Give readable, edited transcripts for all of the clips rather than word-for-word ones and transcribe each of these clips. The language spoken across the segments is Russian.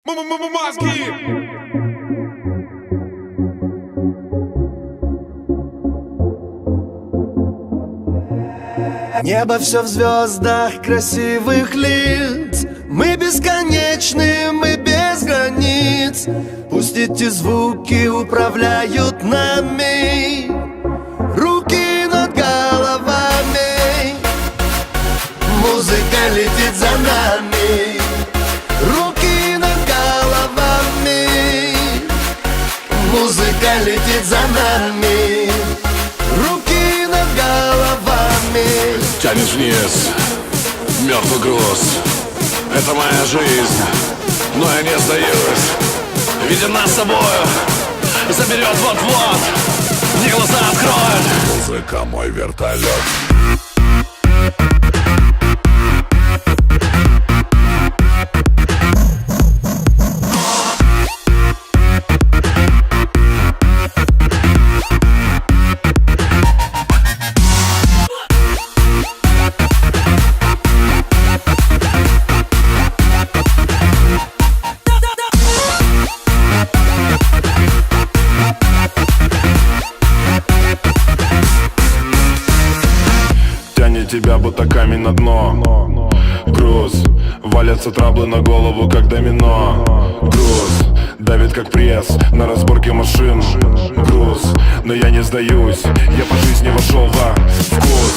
Мозги! Небо все в звездах красивых лиц. Мы бесконечны, мы без границ. Пусть эти звуки управляют нами. Руки над головами. Музыка летит за нами. Руки над головами. Музыка летит за нами. Руки над головами. Тянет вниз мертвый груз. Это моя жизнь, но я не сдаюсь. Видя нас с собою, заберет вот-вот. Мне глаза откроет. Музыка мой вертолет. Тебя будто камень на дно. Груз, валятся траблы на голову, как домино. Груз, давит как пресс на разборке машин. Груз, но я не сдаюсь, я по жизни вошел во вкус.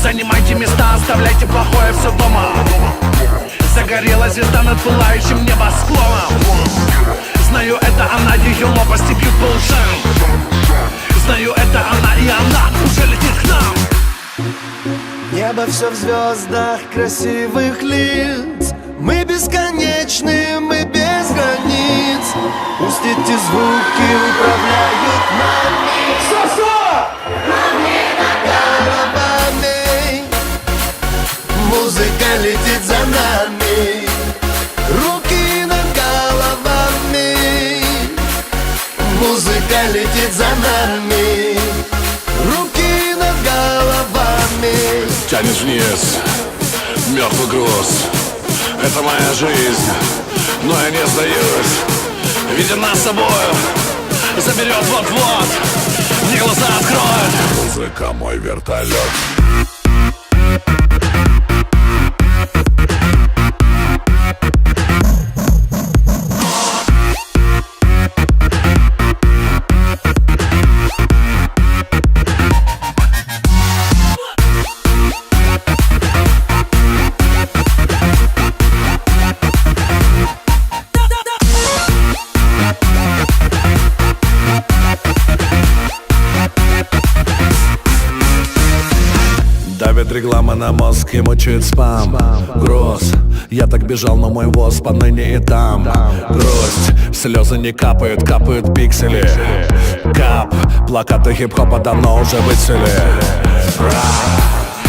Занимайте места, оставляйте плохое все дома. Загорела звезда над пылающим небосклоном. Знаю, это она, ее лопасти бьют по ушам. Знаю, это она, и она уже летит к нам. Небо все в звездах красивых лиц. Мы бесконечны, мы без границ. Пусть эти звуки управляют нами. Нами над головами. Музыка летит за нами. Руки над головами. Музыка летит за нами. Руки над головами. Тянет вниз мертвый груз. Это моя жизнь, но я не сдаюсь. Видя нас с собою, заберет вот-вот. Мне глаза откроет. Музыка мой вертолет. Давит реклама на мозг и мучает спам. Груз, я так бежал, но мой воз поныне и там. Грусть, слезы не капают, капают пиксели. Кап, плакаты хип-хопа давно уже выцвели.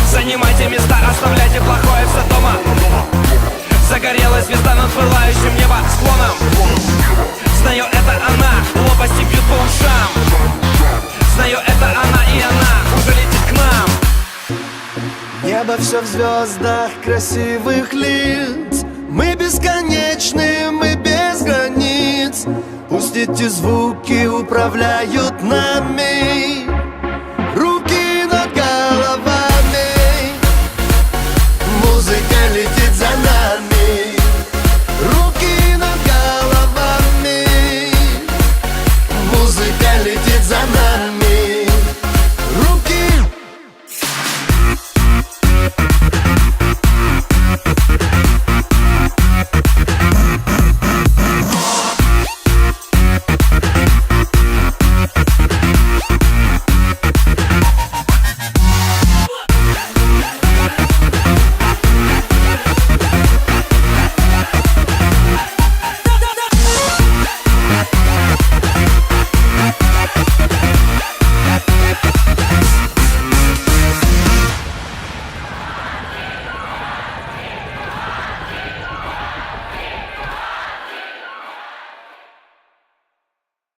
Занимайте места, оставляйте плохое все дома. Загорела звезда над пылающим небосклоном. Знаю, это она, лопасти бьют по ушам. Знаю, это она, и она уже летит к нам. Небо все в звездах красивых лиц. Мы бесконечны, мы без границ. Пусть эти звуки управляют нами.